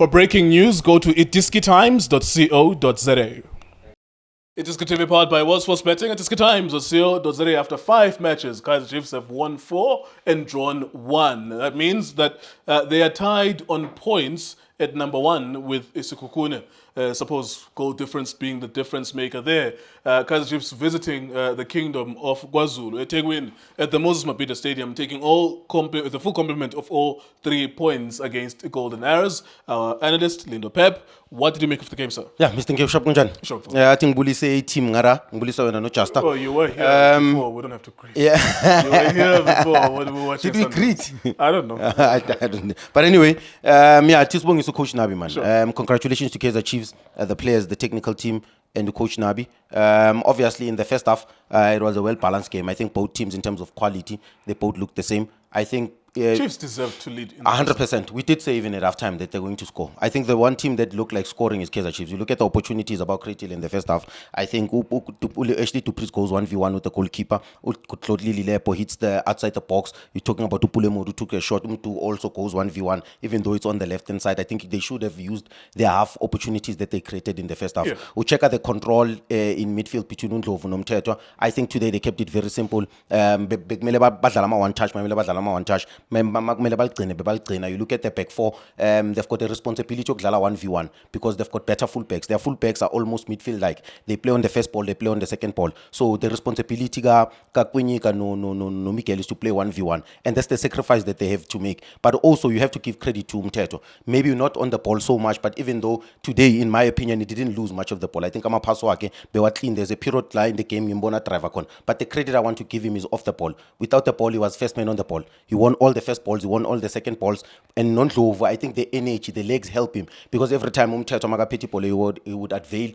For breaking news, go to iDiskiTimes.co.za. iDiskiTV powered by World Sports Betting. iDiskiTimes.co.za. After 5 matches, Kaizer Chiefs have won 4 and drawn 1. That means that they are tied on points at number 1 with iSekhukhune. Suppose goal difference being the difference maker there. Kaizer Chiefs visiting the kingdom of KwaZulu, eThekwini, at the Moses Mabhida Stadium, taking the full complement of all 3 points against the Golden Arrows. Our analyst, Lindo Pep, what did you make of the game, sir? Yeah, Mr. Nkeo, shop kunjani? Sure. Yeah, I think Bulise team ngara, Bulise wena no Chasta. Oh, you were here before. We don't have to greet. Yeah. You were here before when we were watching. Did we greet? I don't know. I don't know. But anyway, yeah, Tisbong is Coach Nabi, man. Sure. Congratulations to Kaizer Chiefs, the players, the technical team, and the Coach Nabi. Obviously, in the first half, it was a well-balanced game. I think both teams, in terms of quality, they both looked the same. I think Chiefs deserve to lead. 100%. We did say even at halftime that they're going to score. I think the one team that looked like scoring is Kaizer Chiefs. You look at the opportunities about Kretil in the first half. I think Ashley Tupris goes 1v1 with the goalkeeper. Claude Lilepo hits the outside the box. You're talking about Upulemo who took a shot. Umtu also goes 1v1, even though it's on the left-hand side. I think they should have used their half opportunities that they created in the first half. Yeah. We check out the control in midfield between Undlovu and Umteto. I think today they kept it very simple. One touch. You look at the back four, they've got a responsibility of 1v1 because they've got better fullbacks. Their fullbacks are almost midfield-like. They play on the first ball, they play on the second ball. So the responsibility no Miguel is to play 1v1. And that's the sacrifice that they have to make. But also you have to give credit to Umteto. Maybe not on the ball so much, but even though today, in my opinion, he didn't lose much of the ball. I think there's a period line in the game, but the credit I want to give him is off the ball. Without the ball, he was first man on the ball. He won all the first balls, he won all the second balls, and non-Ndlovu, I think the energy, the legs help him because every time Umteto magapeti ball, he would avail,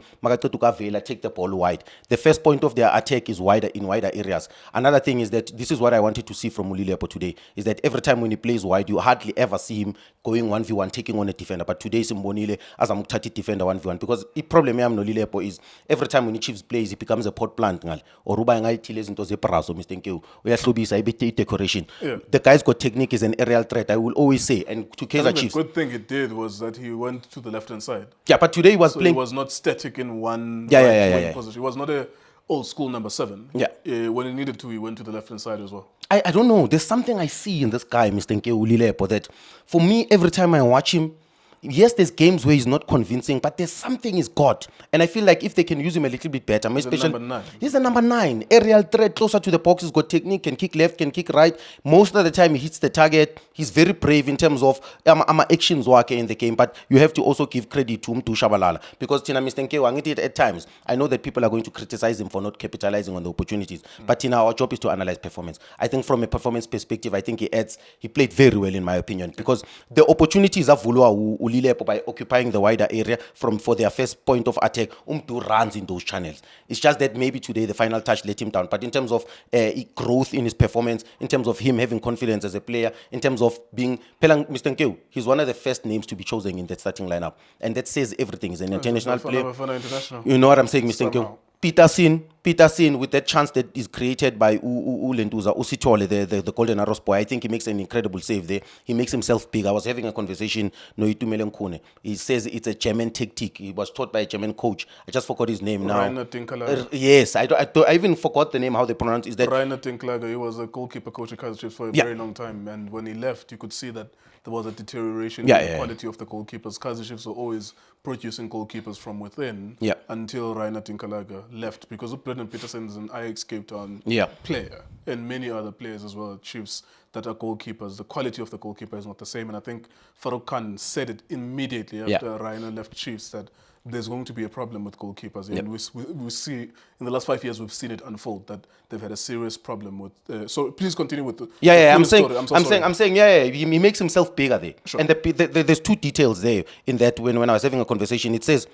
take the ball wide. The first point of their attack is wider in wider areas. Another thing is that this is what I wanted to see from Ulilepo today, is that every time when he plays wide, you hardly ever see him going 1v1, taking on a defender. But today, Simbonile, as a Muktati defender 1v1, because the problem with Ulilepo is every time when he Chiefs plays, he becomes a pot plant. Or decoration. Yeah. The guy's got technique, is an aerial threat, I will always say. And to Kaizer Chiefs, the good thing he did was that he went to the left-hand side. Yeah, but today he was playing. He was not static in one position. He was not a old school number 7. Yeah. When he needed to, he went to the left-hand side as well. I don't know. There's something I see in this guy, Mr. Nkeo Ulilepo, that for me, every time I watch him, yes, there's games where he's not convincing, but there's something he's got. And I feel like if they can use him a little bit better, He's a number 9. He's a number 9. Aerial threat, closer to the box. He's got technique, can kick left, can kick right. Most of the time he hits the target. He's very brave in terms of actions work in the game. But you have to also give credit to him, to Shabalala. Because Mr. Nkeo, at times, I know that people are going to criticize him for not capitalizing on the opportunities. But our job is to analyze performance. I think from a performance perspective, I think he played very well in my opinion. Because the opportunities of Ulilepo by occupying the wider area for their first point of attack, runs in those channels. It's just that maybe today the final touch let him down. But in terms of growth in his performance, in terms of him having confidence as a player, in terms of being Mr. Nkeo, he's one of the first names to be chosen in that starting lineup. And that says everything. He's an international player. You know what I'm saying, Mr. Nkeo? Peterson, with that chance that is created by Lentuza Usitole, the Golden Arrows boy, I think he makes an incredible save there. He makes himself big. I was having a conversation, Noitumele Nkune. He says it's a German tactic. He was taught by a German coach. I just forgot his name now. Rainer Tinklager. Yes, I even forgot the name, how they pronounce it. Is that Rainer Tinklager? He was a goalkeeper coach at Kaizer Chiefs for a very long time. And when he left, you could see that there was a deterioration in the quality of the goalkeepers. Kaizer Chiefs were always producing goalkeepers from within until Rainer Tinklager left, because Brendan Peterson is an Ajax Cape Town player, and many other players as well at Chiefs that are goalkeepers. The quality of the goalkeeper is not the same, and I think Farouk Khan said it immediately after Rainer left Chiefs that there's going to be a problem with goalkeepers. And we see, in the last 5 years, we've seen it unfold, that they've had a serious problem with... so please continue with the I'm saying, he makes himself bigger there. Sure. And there's 2 details there in that when I was having a conversation, it says,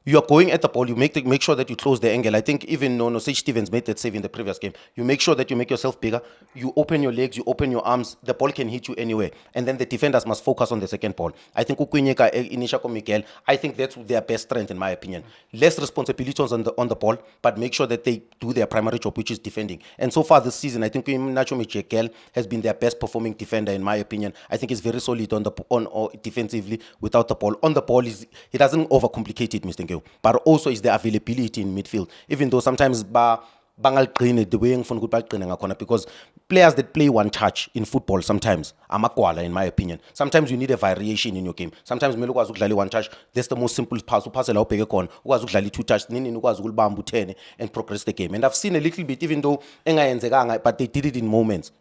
You are going at the ball, you make sure that you close the angle. I think even Sage Stevens made that save in the previous game. You make sure that you make yourself bigger, you open your legs, you open your arms, the ball can hit you anywhere. And then the defenders must focus on the second ball. I think Ukwinyeka, Inishako Miguel, I think that's their best strength in my opinion. Less responsibilities on the ball, but make sure that they do their primary job, which is defending. And so far this season, I think Nacho Miguel has been their best performing defender in my opinion. I think he's very solid on defensively without the ball. On the ball, he doesn't overcomplicate it, Mr. Ngeo, but also is the availability in midfield. Even though sometimes the way because players that play one touch in football sometimes amakwala in my opinion. Sometimes you need a variation in your game. Sometimes you ukudlala one touch, that's the most simple pass. Pass la ubheke khona, ukwazi ukudlala two touch, nini ukwazi ukulibamba u10 and progress the game. And I've seen a little bit, even though engayenzekanga, but they did it in moments.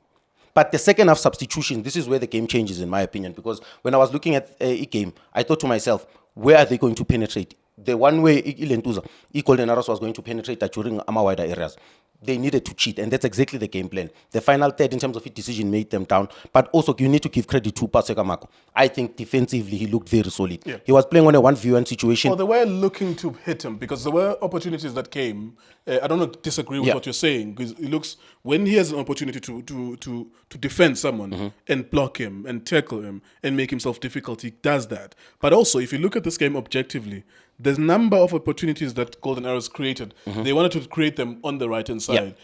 But the second half substitution, this is where the game changes in my opinion, because when I was looking at a game, I thought to myself, where are they going to penetrate? The one way Ilentuza, Golden Arrows was going to penetrate that during wider areas. They needed to cheat, and that's exactly the game plan. The final third, in terms of his decision, made them down. But also, you need to give credit to Paseka Mako. I think defensively, he looked very solid. Yeah. He was playing on a 1v1 situation. Well, they were looking to hit him because there were opportunities that came. I don't disagree with what you're saying, because it looks, when he has an opportunity to defend someone and block him and tackle him and make himself difficult, he does that. But also, if you look at this game objectively, there's a number of opportunities that Golden Arrows created. They wanted to create them on the right-hand side,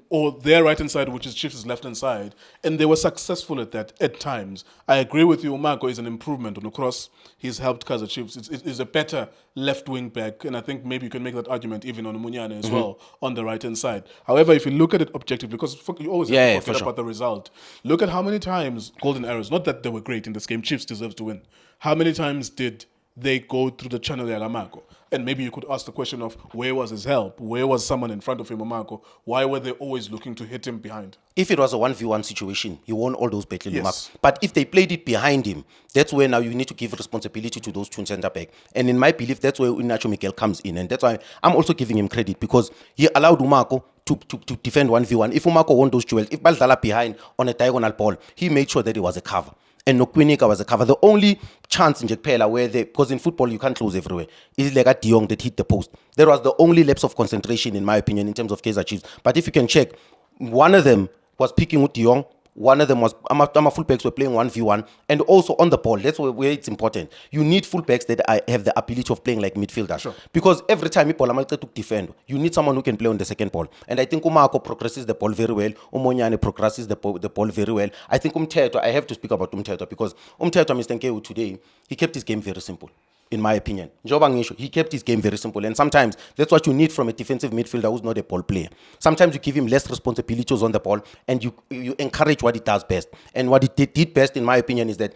or their right-hand side, which is Chiefs' left-hand side, and they were successful at that at times. I agree with you, Marco is an improvement on the cross. He's helped Kaizer Chiefs. It's a better left wing back, and I think maybe you can make that argument even on Munyane as well, on the right-hand side. However, if you look at it objectively, because you always have to forget about the result, look at how many times Golden Arrows, not that they were great in this game, Chiefs deserves to win. How many times did they go through the channel of Marco? And maybe you could ask the question of, where was his help? Where was someone in front of him, Marco? Why were they always looking to hit him behind? If it was a 1v1 situation, he won all those battles. Yes. But if they played it behind him, that's where now you need to give responsibility to those two center back. And in my belief, that's where Nacho Miguel comes in. And that's why I'm also giving him credit, because he allowed Marco to defend 1v1. If Marco won those duels, if Baldala behind on a diagonal ball, he made sure that it was a cover. And Nokwinika was a cover. The only chance in Jekpela where because in football you can't close everywhere, is like a De Jong that hit the post. That was the only lapse of concentration, in my opinion, in terms of Kaizer Chiefs. But if you can check, one of them was picking with De Jong, one of them was, fullbacks were playing 1v1, and also on the ball. That's where it's important. You need fullbacks that have the ability of playing like midfielders. Sure. Because every time people to defend, you need someone who can play on the second ball. And I think Umako progresses the ball very well. Umonyane progresses the ball very well. I think I have to speak about Umteto, because Umteto, Mr. Nkeu, today, he kept his game very simple, in my opinion. He kept his game very simple. And sometimes that's what you need from a defensive midfielder who's not a ball player. Sometimes you give him less responsibilities on the ball, and you encourage what he does best. And what he did best, in my opinion, is that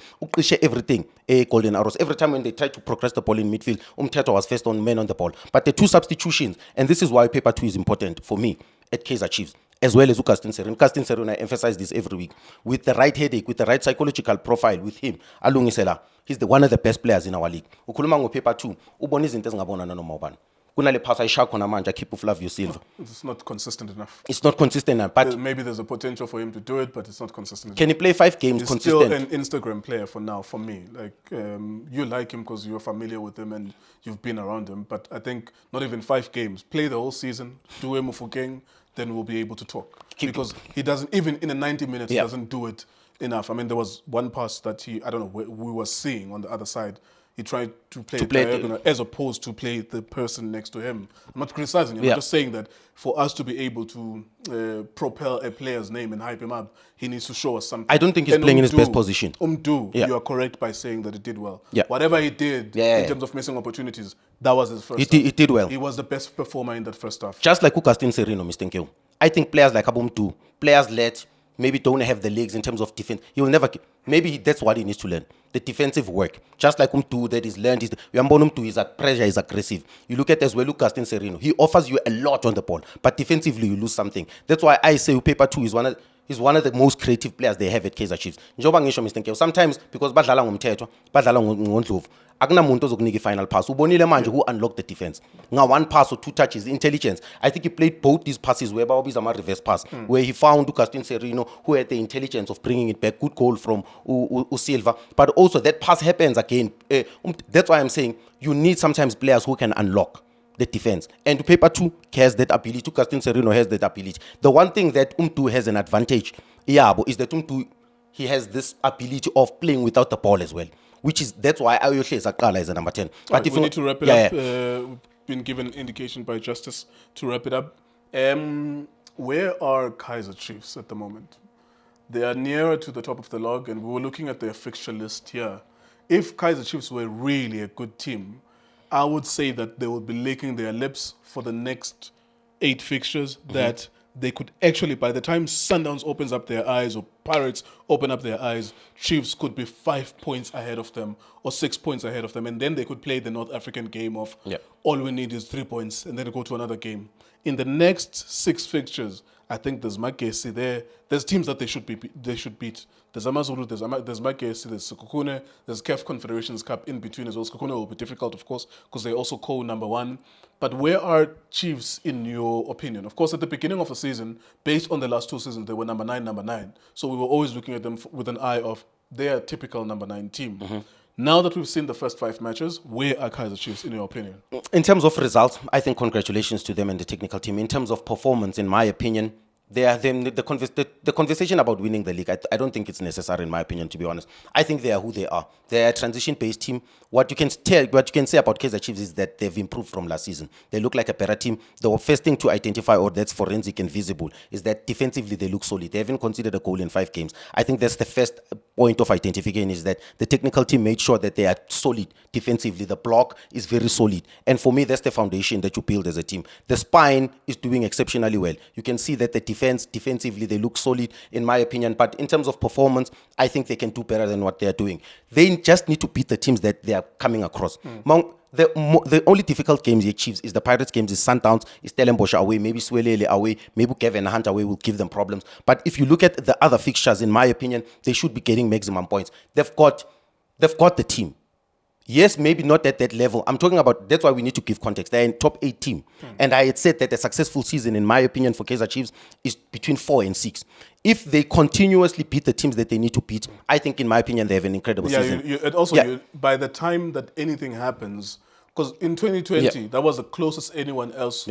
everything, Golden Arrows. Every time when they tried to progress the ball in midfield, Umteto was first on men on the ball. But the two substitutions, and this is why paper 2 is important for me at Kaizer Chiefs, as well as Ukastin Serun. Ukastin Serun, I emphasize this every week. With the right headache, with the right psychological profile, with him, Alungisela, he's one of the best players in our league. Ukhuluma ngopaper 2, ubona izinto ezingabona noma ubani. Kunale pass ayishaya khona manje keep Flavio Silva. It's not consistent enough. It's not consistent enough, but maybe there's a potential for him to do it, but it's not consistent enough. Can he play 5 games consistent? He's still an Instagram player for now, for me. Like, you like him because you're familiar with him and you've been around him, but I think not even 5 games. Play the whole season, do him for game, then we'll be able to talk. Because he doesn't, even in a 90 minutes, he doesn't do it enough. I mean, there was one pass that we were seeing on the other side. He tried to play diagonal as opposed to play the person next to him. I'm not criticizing him. I'm just saying that for us to be able to propel a player's name and hype him up, he needs to show us something. I don't think he's playing in his best position. You are correct by saying that he did well. Whatever he did in terms of missing opportunities, that was his first half. He did well. He was the best performer in that first half. Just like Ukastin Serino, Mr. Nkeu. I think players like Abum players maybe don't have the legs in terms of defense. He will never. Maybe that's what he needs to learn. The defensive work. Just like that is learned. Is at pressure, is aggressive. You look at as well, Ukastin Serino. He offers you a lot on the ball, but defensively you lose something. That's why I say paper 2 is one of the most creative players they have at Kaizer Chiefs. Sometimes because badlala ngomthetho, badlala ngondlovu, akunamuntu ozokunika i-final pass. Ubonile manje who unlocked the defense. Now 1 pass or 2 touches, intelligence. I think he played both these passes where Bawabi's a reverse pass, where he found Augustin Serino, who had the intelligence of bringing it back. Good goal from Silva. But also that pass happens again. That's why I'm saying you need sometimes players who can unlock the defense. And paper 2 has that ability. Augustin Serino has that ability. The one thing that has an advantage, is that he has this ability of playing without the ball as well. That's why Ayoshe is a number 10. But right, if we need to wrap it up. We've been given indication by Justice to wrap it up. Where are Kaizer Chiefs at the moment? They are nearer to the top of the log, and we were looking at their fixture list here. If Kaizer Chiefs were really a good team, I would say that they would be licking their lips for the next 8 fixtures that they could actually, by the time Sundowns opens up their eyes or Pirates open up their eyes, Chiefs could be 5 points ahead of them or 6 points ahead of them. And then they could play the North African game of all we need is 3 points and then go to another game. In the next 6 fixtures, I think there's Magesi there. There's teams that they should beat. There's Amazulu, there's Magesi, there's Sekukune, there's CAF Confederations Cup in between as well. Sekukune will be difficult, of course, because they're also co-number 1. But where are Chiefs in your opinion? Of course, at the beginning of the season, based on the last 2 seasons, they were number 9. So we were always looking at them with an eye of their typical number 9 team. Now that we've seen the first 5 matches, where are Kaizer Chiefs in your opinion? In terms of results, I think congratulations to them and the technical team. In terms of performance, in my opinion, the conversation about winning the league, I don't think it's necessary in my opinion, to be honest. I think they are who they are. They are a transition-based team. What you can say about Kaizer Chiefs is that they've improved from last season. They look like a better team. The first thing to identify, or that's forensic and visible, is that defensively they look solid. They haven't conceded a goal in 5 games. I think that's the first point of identification, is that the technical team made sure that they are solid defensively. The block is very solid. And for me, that's the foundation that you build as a team. The spine is doing exceptionally well. You can see that the defensively, they look solid, in my opinion. But in terms of performance, I think they can do better than what they are doing. They just need to beat the teams that they are coming across. The only difficult games he achieves is the Pirates games, is Sundowns, is Stellenbosch away, maybe Swelele away, maybe Kevin Hunt away will give them problems. But if you look at the other fixtures, in my opinion, they should be getting maximum points. They've got the team. Yes, maybe not at that level. I'm talking about, that's why we need to give context. They're in top 8 team. And I had said that a successful season, in my opinion, for Kaizer Chiefs is between 4 and 6. If they continuously beat the teams that they need to beat, I think, in my opinion, they have an incredible season. By the time that anything happens, because in 2020, that was the closest anyone else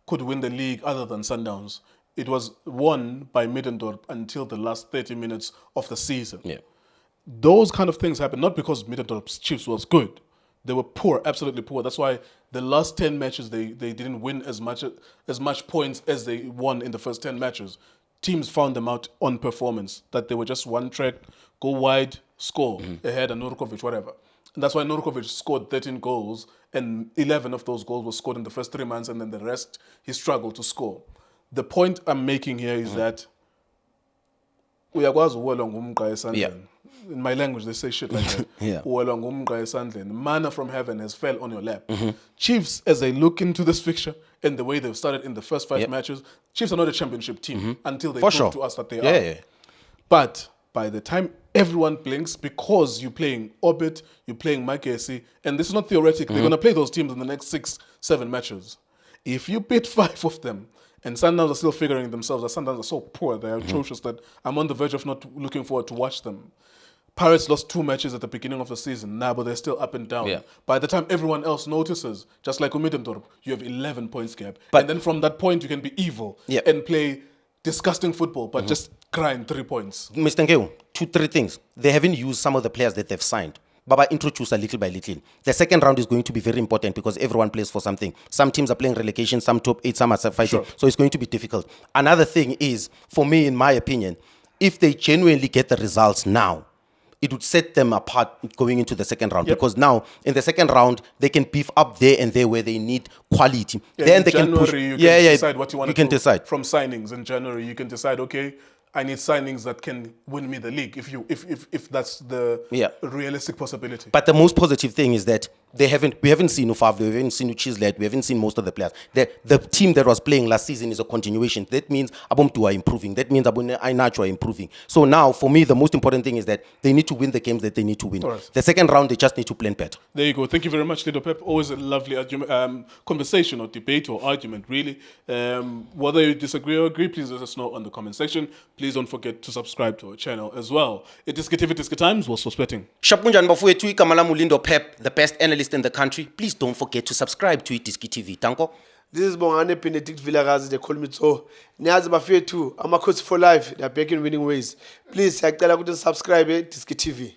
could win the league other than Sundowns. It was won by Middendorp until the last 30 minutes of the season. Those kind of things happen, not because Middendorp's Chiefs was good. They were poor, absolutely poor. That's why the last 10 matches, they didn't win as much points as they won in the first 10 matches. Teams found them out on performance, that they were just one track, go wide, score, ahead, and Nurkovic, whatever. And that's why Nurkovic scored 13 goals, and 11 of those goals were scored in the first 3 months, and then the rest, he struggled to score. The point I'm making here is that uyakwazi uwelwa ngumqa esandleni. In my language, they say shit like that. Uwelwa ngumqa esandleni. Manna from heaven has fell on your lap. Chiefs, as they look into this fixture and the way they've started in the first 5 matches, Chiefs are not a championship team until they prove to us that they are. But by the time everyone blinks, because you're playing Orbit, you're playing Magesi, and this is not theoretic, they're going to play those teams in the next 6-7 matches. If you beat 5 of them, and Sundowns are still figuring themselves, that Sundowns are so poor, they're atrocious, that I'm on the verge of not looking forward to watch them. Pirates lost 2 matches at the beginning of the season, but they're still up and down. By the time everyone else notices, just like Middendorp, you have 11 points gap. And then from that point, you can be evil and play disgusting football, but just grind 3 points. Mr. Nkeu, 2-3 things. They haven't used some of the players that they've signed. Baba introduced a little by little. The second round is going to be very important because everyone plays for something. Some teams are playing relegation, some top 8, some are fighting. So it's going to be difficult. Another thing is, for me, in my opinion, if they genuinely get the results now, it would set them apart going into the second round. Because now, in the second round, they can beef up there and there where they need quality. Then they can push. You can decide what you want to do. Decide. From signings in January, you can decide, okay, I need signings that can win me the league if that's the realistic possibility. But the most positive thing is that we haven't seen Ufavlo, we haven't seen Uchislet, we haven't seen most of the players. The team that was playing last season is a continuation. That means Abomtu are improving. That means Ainacho are improving. So now, for me, the most important thing is that they need to win the games that they need to win. Right. The second round, they just need to plan better. There you go. Thank you very much, Lindo Pep. Always a lovely conversation or debate or argument, really. Whether you disagree or agree, please let us know on the comment section. Please don't forget to subscribe to our channel as well. iDiskiTV, iDiski Times, was sweating. Shapunjan Bafuyethu Kamalamu Lindo Pep, the best analyst in the country. Please don't forget to subscribe to iDiskiTV. Tanko. This is Bongane Benedict Villagazi, they call me so. Niazi Bafuyethu, I'm a coach for life. They are back in winning ways. Please, subscribe to iDiskiTV.